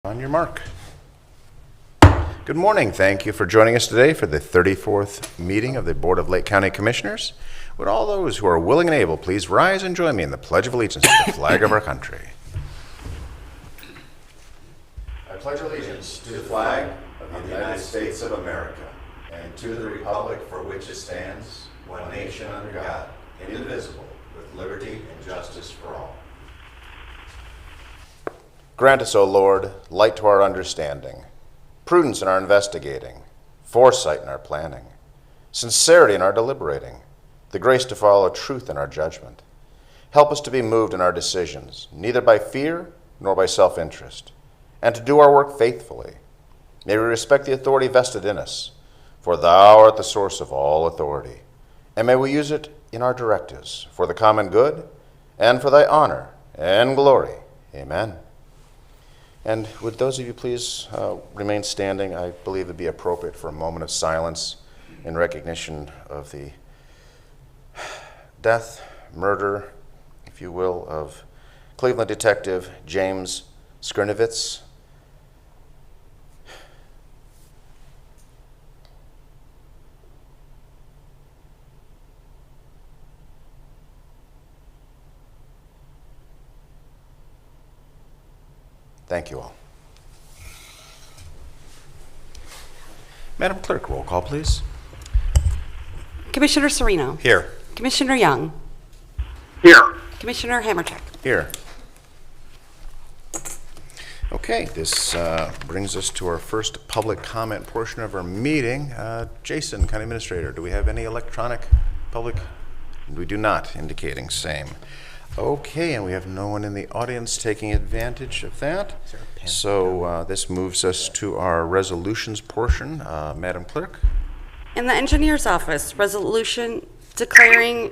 On your mark. Good morning. Thank you for joining us today for the 34th meeting of the Board of Lake County Commissioners. Would all those who are willing and able please rise and join me in the Pledge of Allegiance to the flag of our country. I pledge allegiance to the flag of the United States of America and to the republic for which it stands, one nation under God, indivisible, with liberty and justice for all. Grant us, O Lord, light to our understanding, prudence in our investigating, foresight in our planning, sincerity in our deliberating, the grace to follow truth in our judgment. Help us to be moved in our decisions, neither by fear nor by self-interest, and to do our work faithfully. May we respect the authority vested in us, for thou art the source of all authority, and may we use it in our directives for the common good and for thy honor and glory. Amen. And would those of you please remain standing? I believe it would be appropriate for a moment of silence in recognition of the death, murder, if you will, of Cleveland detective James Skirnowitz. Thank you all. Madam Clerk, roll call, please. Commissioner Serino. Here. Commissioner Young. Here. Commissioner Hammercheck. Here. Okay, this brings us to our first public comment portion of our meeting. Jason, County Administrator, do we have any electronic public? We do not, indicating same. Okay, and we have no one in the audience taking advantage of that. So this moves us to our resolutions portion. Madam Clerk? In the Engineer's Office, resolution declaring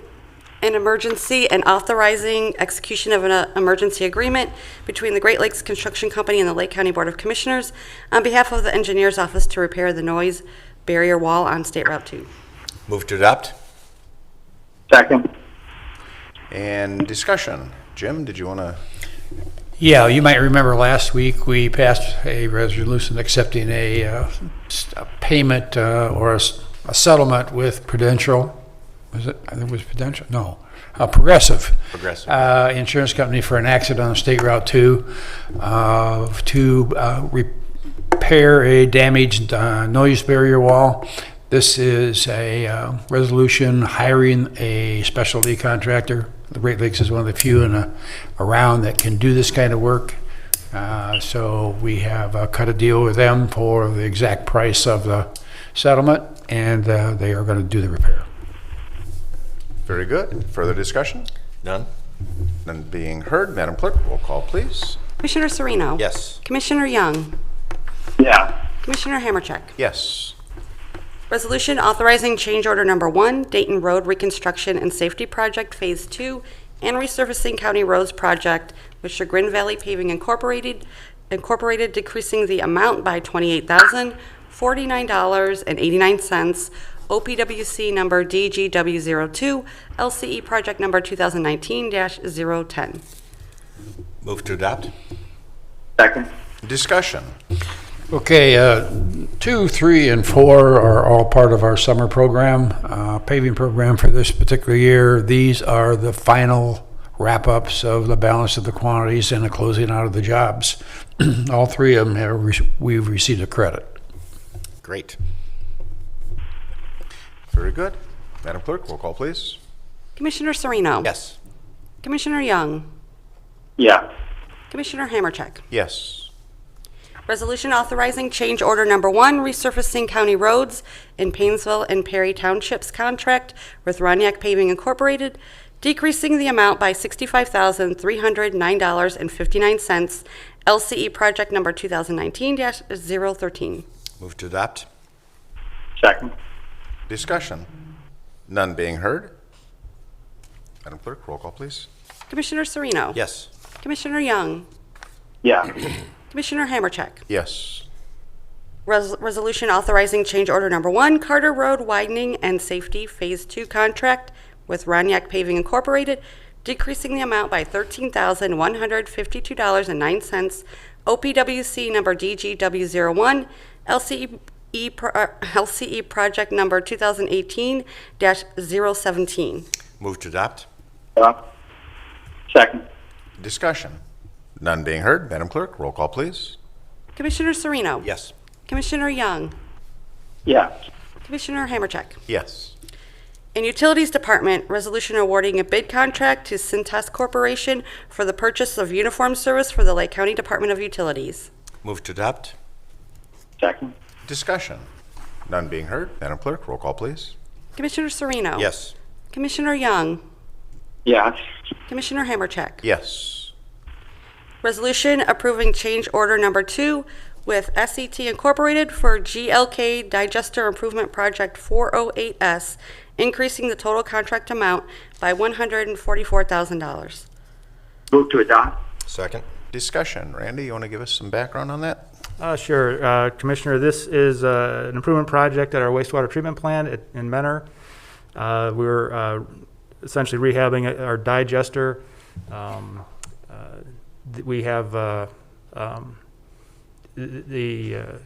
an emergency and authorizing execution of an emergency agreement between the Great Lakes Construction Company and the Lake County Board of Commissioners on behalf of the Engineer's Office to repair the noise barrier wall on State Route 2. Move to adopt. Second. And discussion. Jim, did you want to? Yeah, you might remember last week we passed a resolution accepting a payment or a settlement with Prudential. Was it? I think it was Prudential. No, Progressive. Progressive. Insurance company for an accident on State Route 2 to repair a damaged noise barrier wall. This is a resolution hiring a specialty contractor. The Great Lakes is one of the few around that can do this kind of work. So we have cut a deal with them for the exact price of the settlement, and they are going to do the repair. Very good. Further discussion? None. None being heard. Madam Clerk, roll call, please. Commissioner Serino. Yes. Commissioner Young. Yeah. Commissioner Hammercheck. Yes. Resolution authorizing change order number 1, Dayton Road Reconstruction and Safety Project Phase 2 and Resurfacing County Roads Project with Chagrin Valley Paving Incorporated, decreasing the amount by $28,049.89, OPWC number DGW02, LCE project number 2019-010. Move to adopt. Second. Discussion. Okay, 2, 3, and 4 are all part of our summer program, paving program for this particular year. These are the final wrap-ups of the balance of the quantities and the closing out of the jobs. All 3 of them we've received a credit. Great. Very good. Madam Clerk, roll call, please. Commissioner Serino. Yes. Commissioner Young. Yeah. Commissioner Hammercheck. Yes. Resolution authorizing change order number 1, resurfacing county roads in Paynesville and Perry Townships contract with Roniak Paving Incorporated, decreasing the amount by $65,309.59, LCE project number 2019-013. Move to adopt. Second. Discussion. None being heard. Madam Clerk, roll call, please. Commissioner Serino. Yes. Commissioner Young. Yeah. Commissioner Hammercheck. Yes. Resolution authorizing change order number 1, Carter Road Widening and Safety Phase 2 contract with Roniak Paving Incorporated, decreasing the amount by $13,152.09, OPWC number DGW01, LCE project number 2018-017. Move to adopt. Adopt. Second. Discussion. None being heard. Madam Clerk, roll call, please. Commissioner Sereno. Yes. Commissioner Young. Yes. Commissioner Hammercheck. Yes. In Utilities Department, resolution awarding a bid contract to Cintas Corporation for the purchase of uniform service for the Lake County Department of Utilities. Move to adopt. Second. Discussion. None being heard. Madam Clerk, roll call, please. Commissioner Sereno. Yes. Commissioner Young. Yes. Commissioner Hammercheck. Yes. Resolution approving change order number 2 with SET Incorporated for GLK Digester Improvement Project 408S, increasing the total contract amount by $144,000. Move to adopt. Second. Discussion. Randy, you want to give us some background on that? Sure. Commissioner, this is an improvement project at our wastewater treatment plant in Menor. We're essentially rehabbing our digester. We have the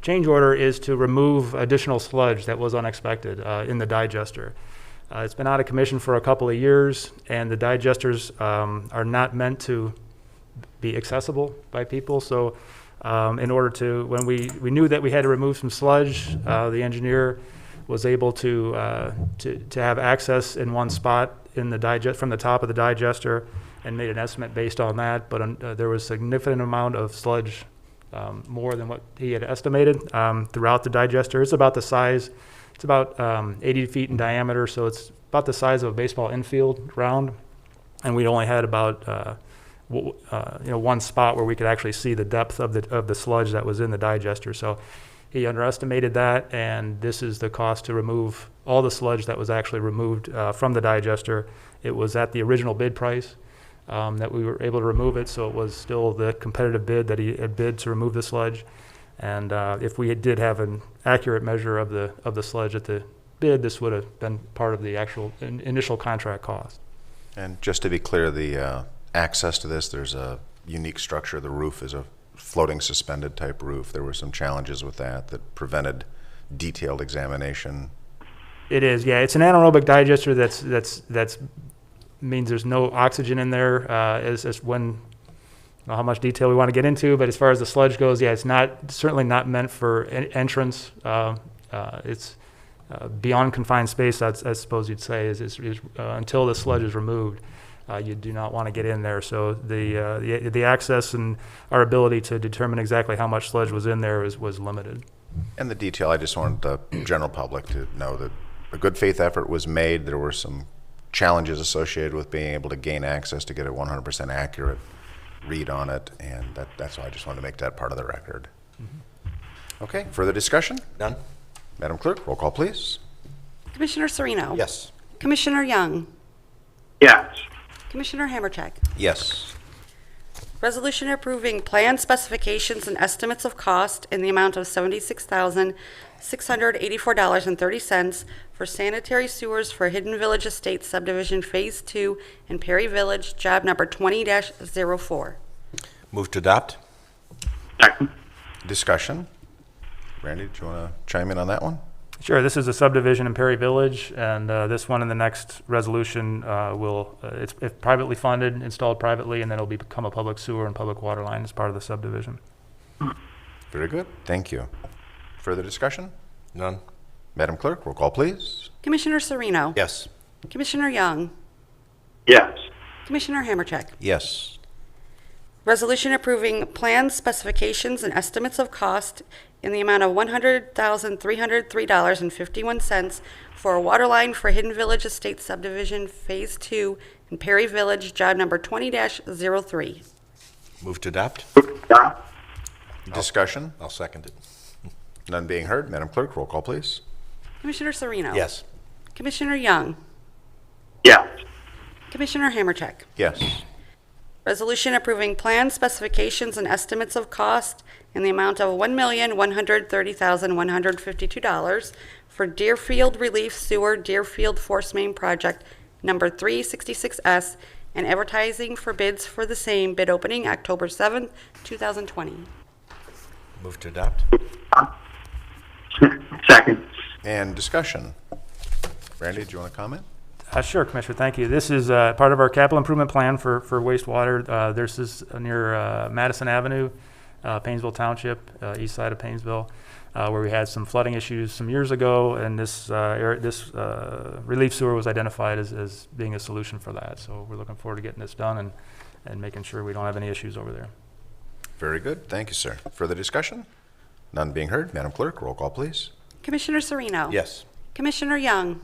change order is to remove additional sludge that was unexpected in the digester. It's been out of commission for a couple of years, and the digesters are not meant to be accessible by people. So in order to, when we knew that we had to remove some sludge, the engineer was able to have access in one spot in the from the top of the digester, and made an estimate based on that. But there was a significant amount of sludge, more than what he had estimated, throughout the digester. It's about the size. It's about 80 feet in diameter, so it's about the size of a baseball infield round. And we only had about one spot where we could actually see the depth of the sludge that was in the digester. So he underestimated that, and this is the cost to remove all the sludge that was actually removed from the digester. It was at the original bid price that we were able to remove it, so it was still the competitive bid that he had bid to remove the sludge. And if we did have an accurate measure of the sludge at the bid, this would have been part of the actual initial contract cost. And just to be clear, the access to this, there's a unique structure. The roof is a floating suspended type roof. There were some challenges with that prevented detailed examination. It is, yeah. It's an anaerobic digester that's means there's no oxygen in there, as when, I don't know how much detail we want to get into, but as far as the sludge goes, yeah, it's certainly not meant for entrance. It's beyond confined space, I suppose you'd say, is until the sludge is removed. You do not want to get in there. So the access and our ability to determine exactly how much sludge was in there was limited. And the detail, I just wanted the general public to know that a good faith effort was made. There were some challenges associated with being able to gain access to get a 100% accurate read on it, and that's why I just wanted to make that part of the record. Mm-hmm. Okay, further discussion? None. Madam Clerk, roll call, please. Commissioner Sereno. Yes. Commissioner Young. Yes. Commissioner Hammercheck. Yes. Resolution approving plan specifications and estimates of cost in the amount of $76,684.30 for sanitary sewers for Hidden Village Estates Subdivision Phase 2 in Perry Village, job number 20-04. Move to adopt. Second. Discussion. Randy, do you want to chime in on that one? Sure. This is a subdivision in Perry Village, and this one in the next resolution it's privately funded, installed privately, and then it'll become a public sewer and public water line as part of the subdivision. Very good. Thank you. Further discussion? None. Madam Clerk, roll call, please. Commissioner Sereno. Yes. Commissioner Young. Yes. Commissioner Hammercheck. Yes. Resolution approving plan specifications and estimates of cost in the amount of $100,303.51 for a water line for Hidden Village Estates Subdivision Phase 2 in Perry Village, job number 20-03. Move to adopt. Move to adopt. Discussion? I'll second it. None being heard. Madam Clerk, roll call, please. Commissioner Sereno. Yes. Commissioner Young. Yes. Commissioner Hammercheck. Yes. Resolution approving plan specifications and estimates of cost in the amount of $1,130,152 for Deerfield Relief Sewer Deerfield Force Main Project number 366S and advertising for bids for the same, bid opening October 7th, 2020. Move to adopt. Second. And discussion. Randy, do you want to comment? Sure, Commissioner, thank you. This is part of our capital improvement plan for wastewater. This is near Madison Avenue, Painesville Township, east side of Painesville, where we had some flooding issues some years ago, and this relief sewer was identified as being a solution for that. So we're looking forward to getting this done and making sure we don't have any issues over there. Very good. Thank you, sir. Further discussion? None being heard. Madam Clerk, roll call, please. Commissioner Sereno. Yes. Commissioner Young.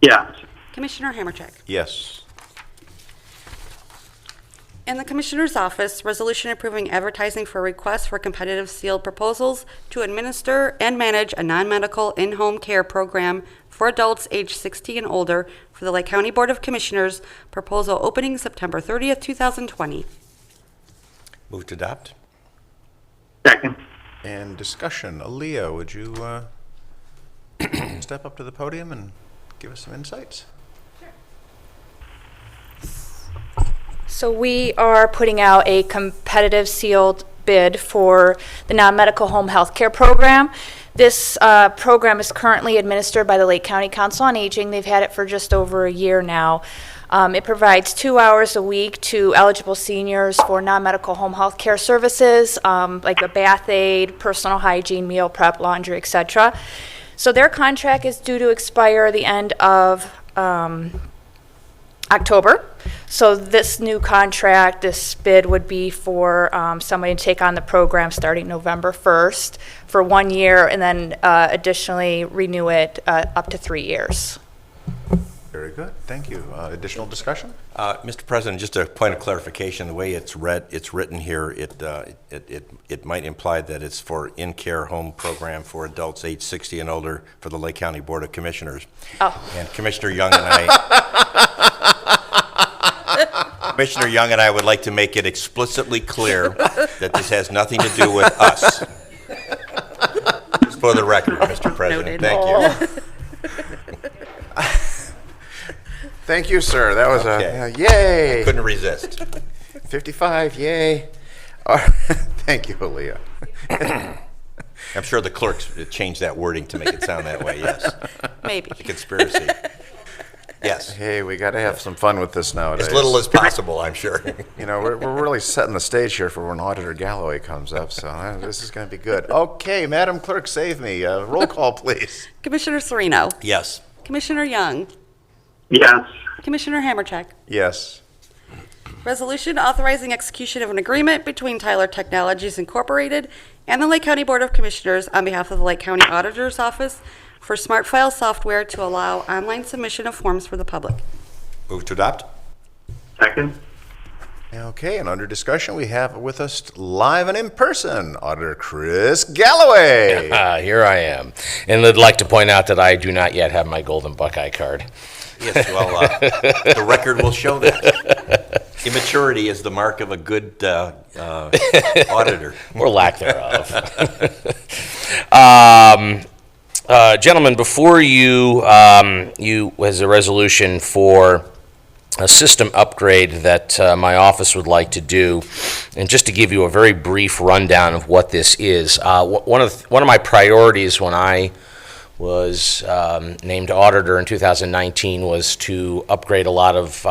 Yes. Commissioner Hammercheck. Yes. In the Commissioner's Office, resolution approving advertising for requests for competitive sealed proposals to administer and manage a non-medical in-home care program for adults age 60 and older for the Lake County Board of Commissioners, proposal opening September 30th, 2020. Move to adopt. Second. And discussion. Aaliyah, would you step up to the podium and give us some insights? So we are putting out a competitive sealed bid for the non-medical home health care program. This program is currently administered by the Lake County Council on Aging. They've had it for just over a year now. It provides 2 hours a week to eligible seniors for non-medical home health care services, like a bath aid, personal hygiene, meal prep, laundry, etc. So their contract is due to expire the end of October. So this new contract, this bid would be for somebody to take on the program starting November 1st for 1 year, and then additionally renew it up to 3 years. Very good. Thank you. Additional discussion? Mr. President, just a point of clarification, the way it's written here, it might imply that it's for in-care home program for adults age 60 and older for the Lake County Board of Commissioners. Oh. And Commissioner Young and I would like to make it explicitly clear that this has nothing to do with us. Just for the record, Mr. President. Noted. Thank you. Thank you, sir. That was Okay. yay. Couldn't resist. 55, yay. All right. Thank you, Aaliyah. I'm sure the clerks changed that wording to make it sound that way, yes. Maybe. The conspiracy. Yes. Hey, we got to have some fun with this nowadays. As little as possible, I'm sure. You know, we're really setting the stage here for when Auditor Galloway comes up, so this is going to be good. Okay, Madam Clerk, save me. Roll call, please. Commissioner Sereno. Yes. Commissioner Young. Yes. Commissioner Hammercheck. Yes. Resolution authorizing execution of an agreement between Tyler Technologies Incorporated and the Lake County Board of Commissioners on behalf of the Lake County Auditor's Office for Smart File software to allow online submission of forms for the public. Move to adopt. Second. Okay, and under discussion, we have with us live and in person, Auditor Chris Galloway. Here I am. And I'd like to point out that I do not yet have my Golden Buckeye card. Yes, well, the record will show that. Immaturity is the mark of a good auditor. Or lack thereof. Gentlemen, before you, you has a resolution for a system upgrade that my office would like to do. And just to give you a very brief rundown of what this is, one of my priorities when I was named auditor in 2019 was to upgrade a lot of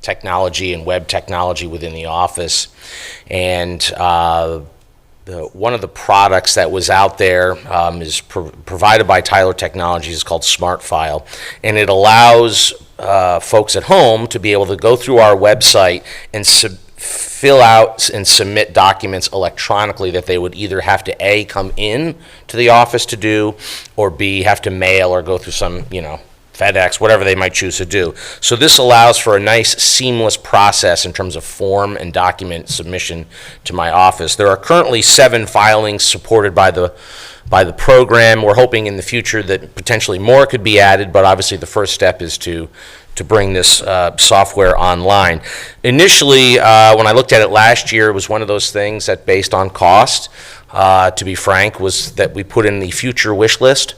technology and web technology within the office. And one of the products that was out there is provided by Tyler Technologies. It's called Smart File, and it allows folks at home to be able to go through our website and fill out and submit documents electronically that they would either have to A, come in to the office to do, or B, have to mail or go through some, FedEx, whatever they might choose to do. So this allows for a nice seamless process in terms of form and document submission to my office. There are currently 7 filings supported by the program. We're hoping in the future that potentially more could be added, but obviously the first step is to bring this software online. Initially, when I looked at it last year, it was one of those things that based on cost, to be frank, was that we put in the future wish list.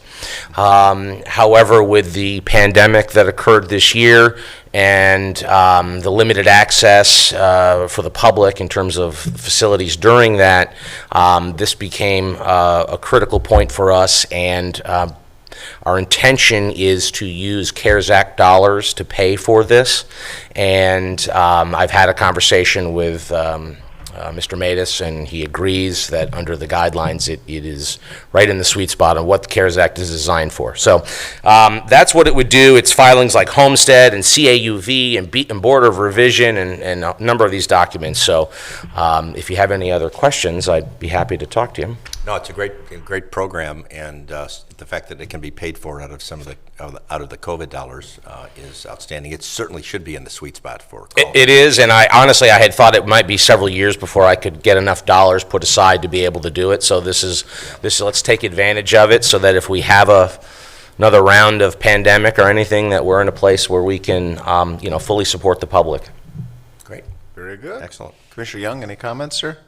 However, with the pandemic that occurred this year and the limited access for the public in terms of facilities during that, this became a critical point for us, and our intention is to use CARES Act dollars to pay for this, and I've had a conversation with Mr. Matus, and he agrees that under the guidelines, it is right in the sweet spot on what the CARES Act is designed for. So that's what it would do. It's filings like Homestead and CAUV and Board of Revision and a number of these documents. So if you have any other questions, I'd be happy to talk to you. No, it's a great program, and the fact that it can be paid for out of some of the out of the COVID dollars is outstanding. It certainly should be in the sweet spot for. It is, and I honestly had thought it might be several years before I could get enough dollars put aside to be able to do it. So let's take advantage of it so that if we have another round of pandemic or anything, that we're in a place where we can fully support the public. Great. Very good. Excellent. Commissioner Young, any comments, sir?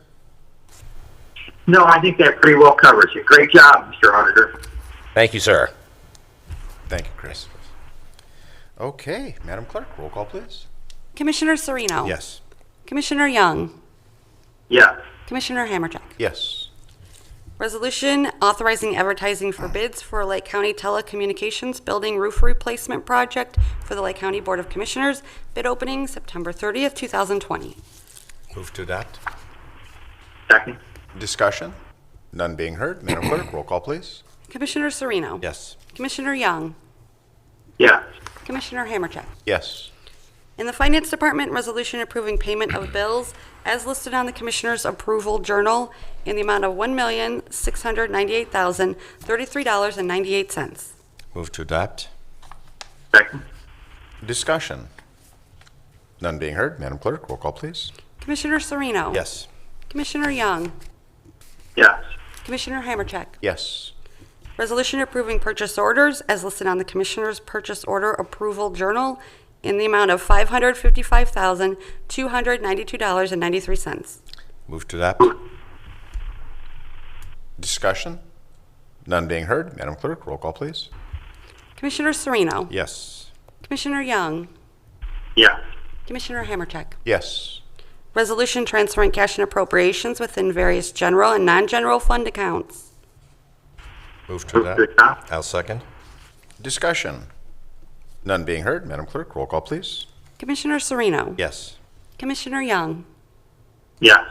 No, I think that pretty well covers it. Great job, Mr. Auditor. Thank you, sir. Thank you, Chris. Okay, Madam Clerk, roll call, please. Commissioner Sereno. Yes. Commissioner Young. Yes. Commissioner Hammercheck. Yes. Resolution authorizing advertising for bids for Lake County Telecommunications Building Roof Replacement Project for the Lake County Board of Commissioners. Bid opening September 30th, 2020. Move to adopt. Second. Discussion? None being heard. Madam Clerk, roll call, please. Commissioner Sereno. Yes. Commissioner Young. Yes. Commissioner Hammercheck. Yes. In the Finance Department, resolution approving payment of bills as listed on the Commissioner's Approval Journal in the amount of $1,698,033.98. Move to adopt. Second. Discussion? None being heard. Madam Clerk, roll call, please. Commissioner Sereno. Yes. Commissioner Young. Yes. Commissioner Hammercheck. Yes. Resolution approving purchase orders as listed on the Commissioner's Purchase Order Approval Journal in the amount of $555,292.93. Move to adopt. Discussion? None being heard. Madam Clerk, roll call, please. Commissioner Sereno. Yes. Commissioner Young. Yes. Commissioner Hammercheck. Yes. Resolution transferring cash and appropriations within various general and non-general fund accounts. Move to Move to adopt. adopt. I'll second. Discussion? None being heard. Madam Clerk, roll call, please. Commissioner Sereno. Yes. Commissioner Young. Yes.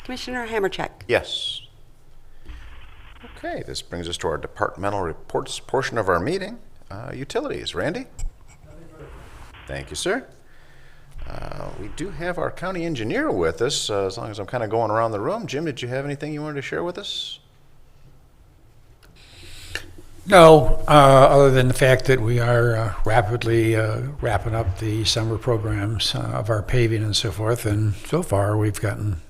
Commissioner Hammercheck. Yes. Okay, this brings us to our departmental reports portion of our meeting. Utilities. Randy? Thank you, sir. We do have our county engineer with us, as long as I'm kind of going around the room. Jim, did you have anything you wanted to share with us? No, other than the fact that we are rapidly wrapping up the summer programs of our paving and so forth, and so far we've gotten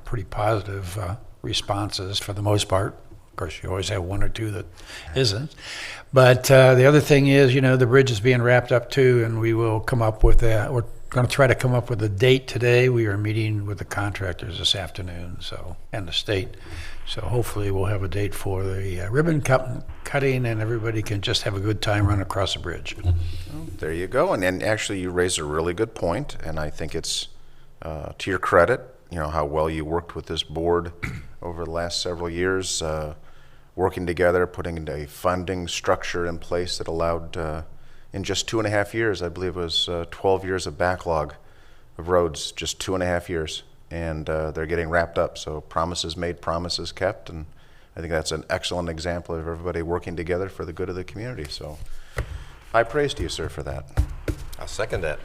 pretty positive responses for the most part. Of course, you always have one or two that isn't. But the other thing is, the bridge is being wrapped up too, and we will come up with we're going to try to come up with a date today. We are meeting with the contractors this afternoon, and the state. So hopefully we'll have a date for the ribbon cutting, and everybody can just have a good time running across the bridge. There you go. And actually, you raised a really good point, and I think it's to your credit, how well you worked with this board over the last several years, working together, putting a funding structure in place that allowed, in just 2.5 years, I believe it was 12 years of backlog of roads, just 2.5 years. And they're getting wrapped up. So promises made, promises kept, and I think that's an excellent example of everybody working together for the good of the community. So high praise to you, sir, for that. I'll second that.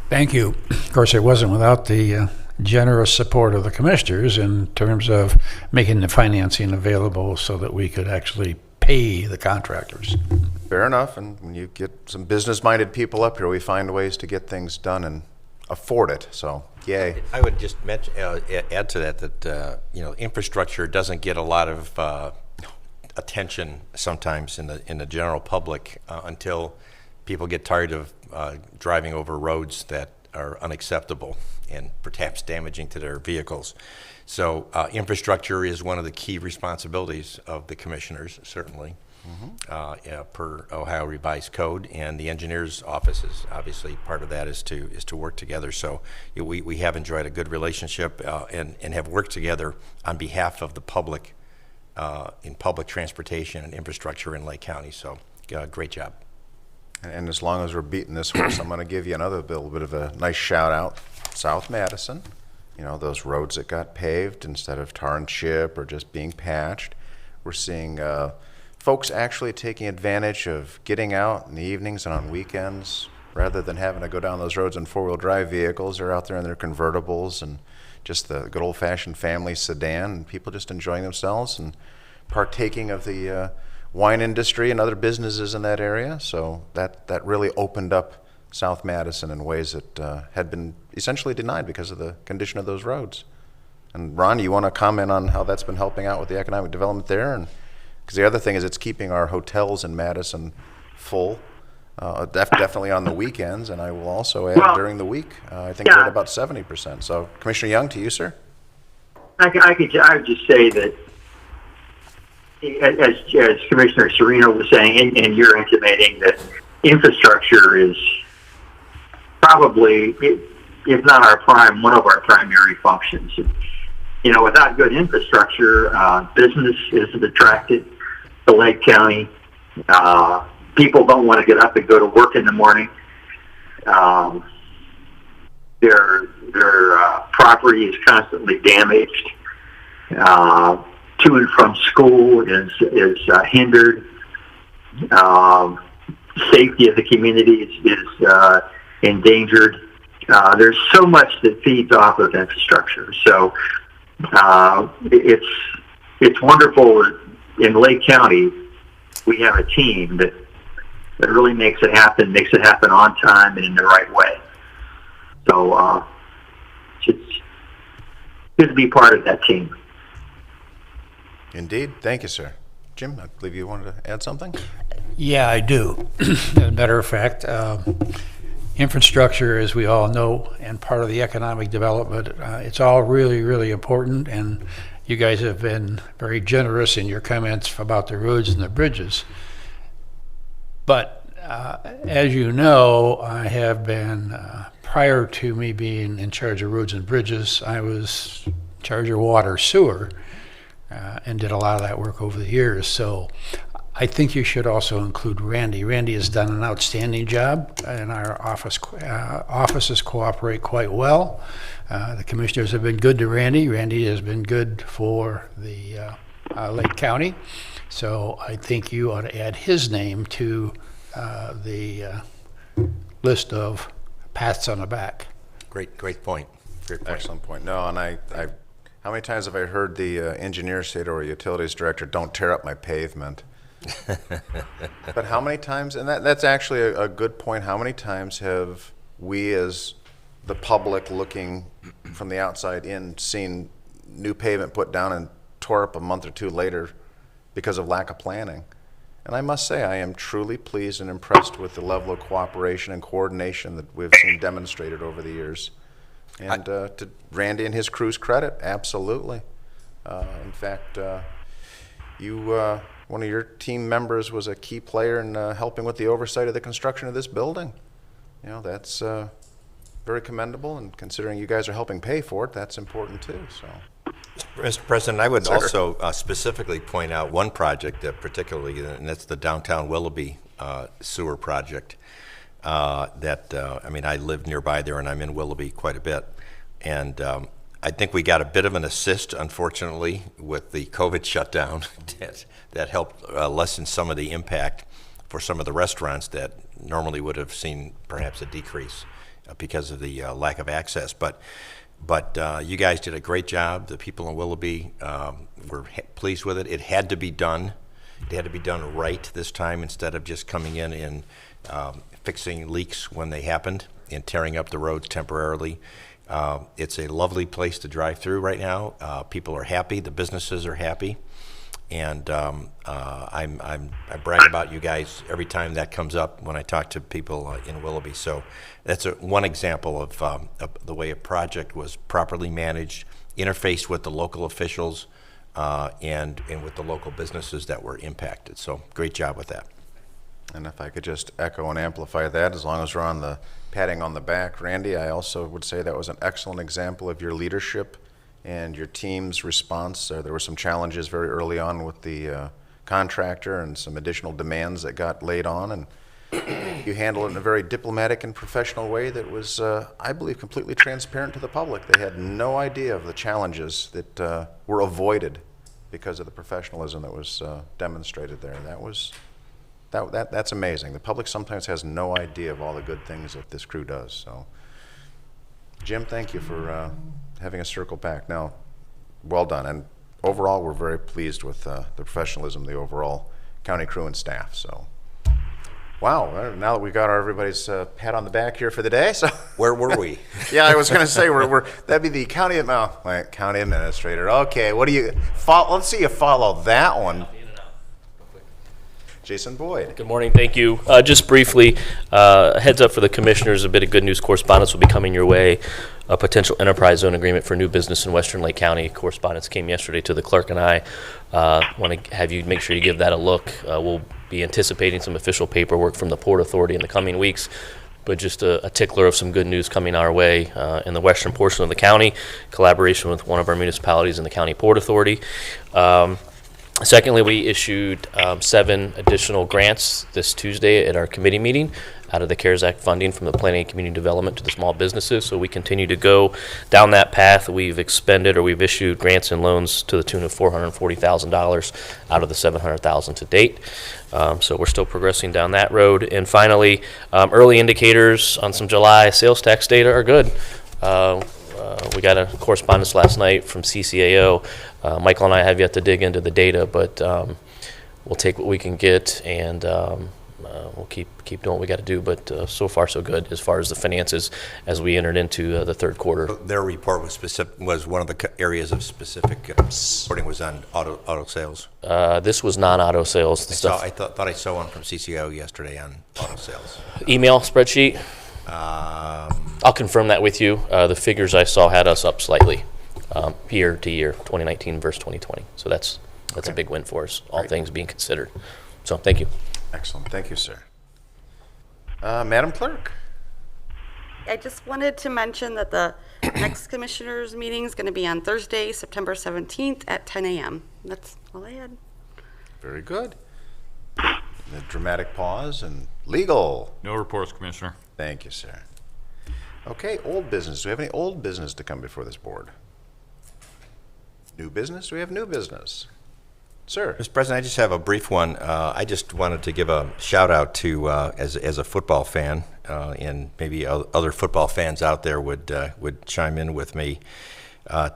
Thank you. Of course, it wasn't without the generous support of the commissioners in terms of making the financing available so that we could actually pay the contractors. Fair enough, and when you get some business-minded people up here, we find ways to get things done and afford it, so yay. I would just mention, add to that infrastructure doesn't get a lot of attention sometimes in the general public until people get tired of driving over roads that are unacceptable and perhaps damaging to their vehicles. So infrastructure is one of the key responsibilities of the commissioners, certainly. per Ohio Revised Code, and the engineer's office is obviously part of that is to work together. So we have enjoyed a good relationship and have worked together on behalf of the public in public transportation and infrastructure in Lake County. So great job. And as long as we're beating this horse, I'm going to give you another little bit of a nice shout out. South Madison, you know, those roads that got paved instead of tar and chip or just being patched. We're seeing folks actually taking advantage of getting out in the evenings and on weekends rather than having to go down those roads in four-wheel drive vehicles. They're out there in their convertibles and just the good old-fashioned family sedan, and people just enjoying themselves and partaking of the wine industry and other businesses in that area. So that really opened up South Madison in ways that had been essentially denied because of the condition of those roads. And Ron, you want to comment on how that's been helping out with the economic development there? And because the other thing is it's keeping our hotels in Madison full, definitely on the weekends, and I will also add during the week. I think we're at about 70%. So Commissioner Young, to you, sir. I would just say that, as Commissioner Serino was saying, and you're intimating, that infrastructure is probably, if not one of our primary functions. You know, without good infrastructure, business isn't attracted to Lake County. People don't want to get up and go to work in the morning. Their property is constantly damaged. To and from school is hindered. Safety of the community is endangered. There's so much that feeds off of infrastructure. So it's wonderful that in Lake County we have a team that really makes it happen on time and in the right way. So it's good to be part of that team. Indeed. Thank you, sir. Jim, I believe you wanted to add something? Yeah, I do. As a matter of fact, infrastructure, as we all know, and part of the economic development, it's all really, really important, and you guys have been very generous in your comments about the roads and the bridges. But as you know, I have been, prior to me being in charge of roads and bridges, I was in charge of water, sewer, and did a lot of that work over the years. So I think you should also include Randy. Randy has done an outstanding job, and our offices cooperate quite well. The commissioners have been good to Randy. Randy has been good for the Lake County. So I think you ought to add his name to the list of pats on the back. Great point. Great point. Excellent point. No, and I how many times have I heard the engineer say to our utilities director, "Don't tear up my pavement"? But how many times, and that's actually a good point, how many times have we as the public looking from the outside in seen new pavement put down and tore up a month or two later because of lack of planning? And I must say, I am truly pleased and impressed with the level of cooperation and coordination that we've seen demonstrated over the years. And to Randy and his crew's credit, absolutely. In fact, one of your team members was a key player in helping with the oversight of the construction of this building. You know, that's very commendable, and considering you guys are helping pay for it, that's important too. So, Mr. President, I would also specifically point out one project particularly, and that's the downtown Willoughby sewer project. I mean, I live nearby there, and I'm in Willoughby quite a bit, and I think we got a bit of an assist, unfortunately, with the COVID shutdown that helped lessen some of the impact for some of the restaurants that normally would have seen perhaps a decrease because of the lack of access. But you guys did a great job. The people in Willoughby were pleased with it. It had to be done. It had to be done right this time instead of just coming in and fixing leaks when they happened and tearing up the roads temporarily. It's a lovely place to drive through right now. People are happy. The businesses are happy. And I brag about you guys every time that comes up when I talk to people in Willoughby. So that's one example of the way a project was properly managed, interfaced with the local officials, and with the local businesses that were impacted. So great job with that. And if I could just echo and amplify that, as long as we're on the patting on the back, Randy, I also would say that was an excellent example of your leadership and your team's response. There were some challenges very early on with the contractor and some additional demands that got laid on, and you handled it in a very diplomatic and professional way that was, I believe, completely transparent to the public. They had no idea of the challenges that were avoided because of the professionalism that was demonstrated there. That's amazing. The public sometimes has no idea of all the good things that this crew does. So, Jim, thank you for having us circle back. Now, well done. And overall, we're very pleased with the professionalism of the overall county crew and staff. So, wow. Now that we got everybody's pat on the back here for the day, so Where were we? yeah, I was going to say that'd be the county county administrator. Okay, what do you follow? Let's see you follow that one. Jason Boyd. Good morning, thank you. Just briefly, a heads up for the commissioners, a bit of good news correspondence will be coming your way. A potential enterprise zone agreement for new business in Western Lake County. Correspondence came yesterday to the clerk and I. Want to have you make sure you give that a look. We'll be anticipating some official paperwork from the Port Authority in the coming weeks, but just a tickler of some good news coming our way in the western portion of the county, collaboration with one of our municipalities in the County Port Authority. Secondly, we issued 7 additional grants this Tuesday at our committee meeting out of the CARES Act funding from the Planning and Community Development to the small businesses. So we continue to go down that path. We've expended or we've issued grants and loans to the tune of $440,000 out of the $700,000 to date. So we're still progressing down that road. And finally, early indicators on some July sales tax data are good. We got a correspondence last night from CCAO. Michael and I have yet to dig into the data, but we'll take what we can get, and we'll keep doing what we got to do. But so far, so good as far as the finances as we entered into the third quarter. Their report was one of the areas of specific reporting was on auto sales. This was non-auto sales. I thought I saw one from CCAO yesterday on auto sales. Email spreadsheet. I'll confirm that with you. The figures I saw had us up slightly year to year, 2019 versus 2020. So that's Okay. a big win for us, all Great. things being considered. So thank you. Excellent. Thank you, sir. Madam Clerk. I just wanted to mention that the next commissioners meeting is going to be on Thursday, September 17th at 10 a.m. That's all I had. Very good. The dramatic pause and legal. No reports, Commissioner. Thank you, sir. Okay, old business. Do we have any old business to come before this board? New business? Do we have new business? Sir. Mr. President, I just have a brief one. I just wanted to give a shout out to, as a football fan, and maybe other football fans out there would chime in with me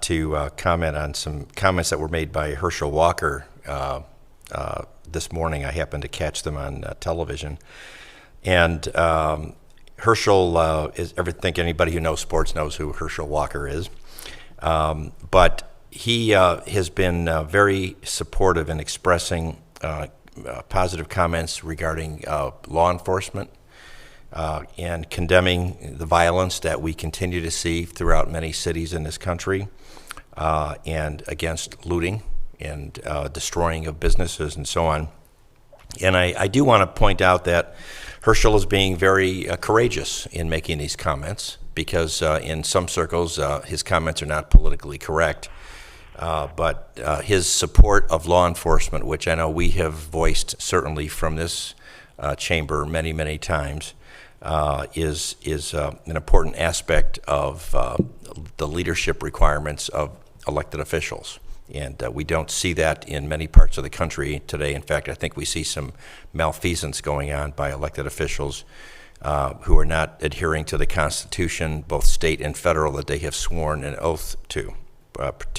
to comment on some comments that were made by Herschel Walker this morning. I happened to catch them on television. And Herschel I think anybody who knows sports knows who Herschel Walker is. But he has been very supportive in expressing positive comments regarding law enforcement and condemning the violence that we continue to see throughout many cities in this country and against looting and destroying of businesses and so on. And I do want to point out that Herschel is being very courageous in making these comments because in some circles his comments are not politically correct. But his support of law enforcement, which I know we have voiced certainly from this chamber many, many times, is an important aspect of the leadership requirements of elected officials. And we don't see that in many parts of the country today. In fact, I think we see some malfeasance going on by elected officials who are not adhering to the Constitution, both state and federal, that they have sworn an oath to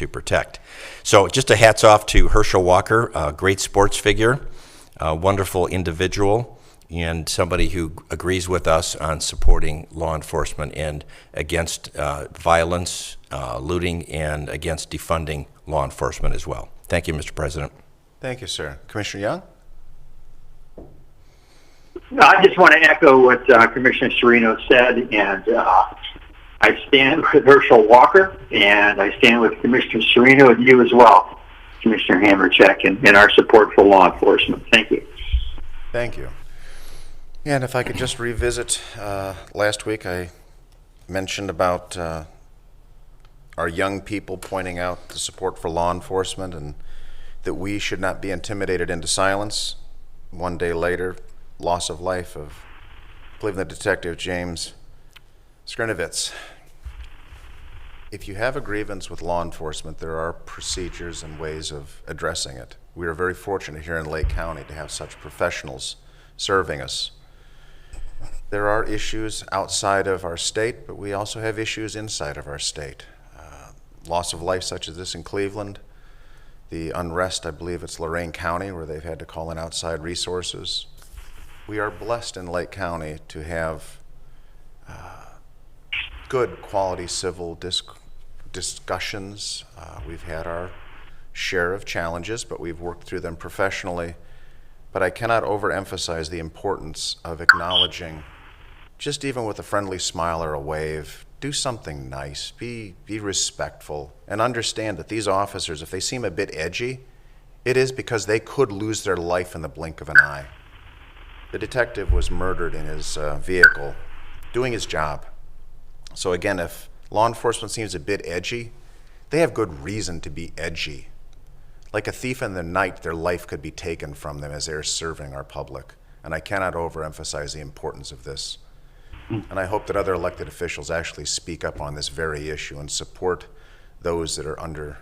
protect. So just a hats off to Herschel Walker, a great sports figure, a wonderful individual, and somebody who agrees with us on supporting law enforcement and against violence, looting, and against defunding law enforcement as well. Thank you, Mr. President. Thank you, sir. Commissioner Young? I just want to echo what Commissioner Serino said, and I stand with Herschel Walker, and I stand with Commissioner Serino and you as well. Commissioner Hamercheck and our support for law enforcement. Thank you. Thank you. And if I could just revisit, last week I mentioned about our young people pointing out the support for law enforcement and that we should not be intimidated into silence. One day later, loss of life of Cleveland Detective James Skrinovitz. If you have a grievance with law enforcement, there are procedures and ways of addressing it. We are very fortunate here in Lake County to have such professionals serving us. There are issues outside of our state, but we also have issues inside of our state. Loss of life such as this in Cleveland, the unrest, I believe it's Lorain County, where they've had to call in outside resources. We are blessed in Lake County to have good quality civil discussions. We've had our share of challenges, but we've worked through them professionally. But I cannot overemphasize the importance of acknowledging, just even with a friendly smile or a wave, do something nice, be respectful, and understand that these officers, if they seem a bit edgy, it is because they could lose their life in the blink of an eye. The detective was murdered in his vehicle, doing his job. So again, if law enforcement seems a bit edgy, they have good reason to be edgy. Like a thief in the night, their life could be taken from them as they're serving our public. And I cannot overemphasize the importance of this. And I hope that other elected officials actually speak up on this very issue and support those that are under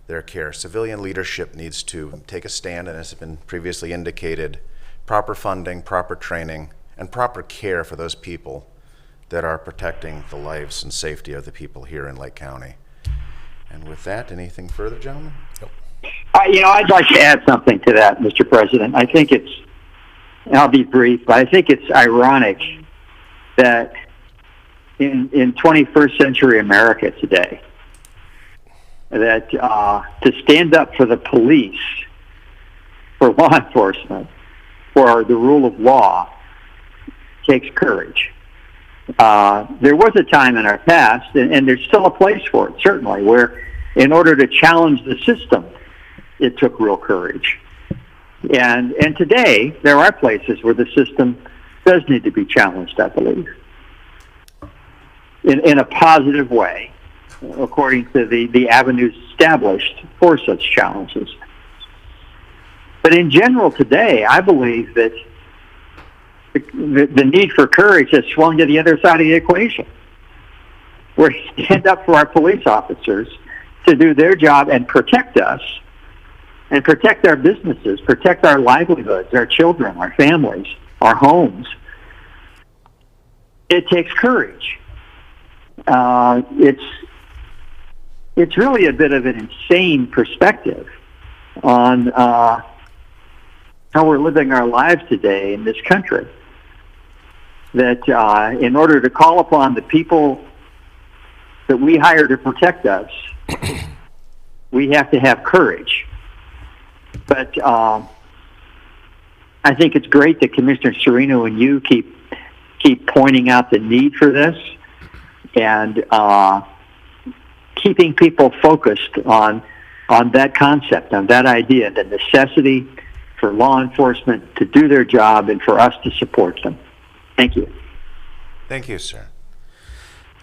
their care. Civilian leadership needs to take a stand, and as has been previously indicated, proper funding, proper training, and proper care for those people that are protecting the lives and safety of the people here in Lake County. And with that, anything further, gentlemen? Nope. I'd like to add something to that, Mr. President. I think I'll be brief, but I think it's ironic that in 21st century America today, that to stand up for the police, for law enforcement, for the rule of law, takes courage. There was a time in our past, and there's still a place for it, certainly, where in order to challenge the system, it took real courage. And today, there are places where the system does need to be challenged, I believe, in a positive way, according to the avenues established for such challenges. But in general today, I believe that the need for courage has swung to the other side of the equation, where we stand up for our police officers to do their job and protect us, and protect our businesses, protect our livelihoods, our children, our families, our homes. It takes courage. It's really a bit of an insane perspective on how we're living our lives today in this country. That in order to call upon the people that we hire to protect us, we have to have courage. But I think it's great that Commissioner Serino and you keep pointing out the need for this and keeping people focused on that concept, on that idea, the necessity for law enforcement to do their job and for us to support them. Thank you. Thank you, sir.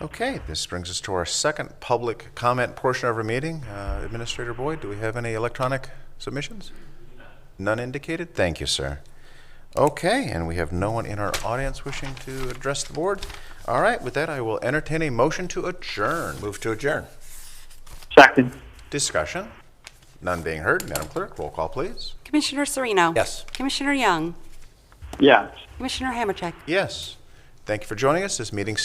Okay, this brings us to our second public comment portion of our meeting. Administrator Boyd, do we have any electronic submissions? None indicated? Thank you, sir. Okay, and we have no one in our audience wishing to address the board. All right, with that, I will entertain a motion to adjourn. Move to adjourn. Second. Discussion. None being heard. Madam Clerk, roll call, please. Commissioner Serino? Yes. Commissioner Young? Yes. Commissioner Hamercheck? Yes. Thank you for joining us. This meeting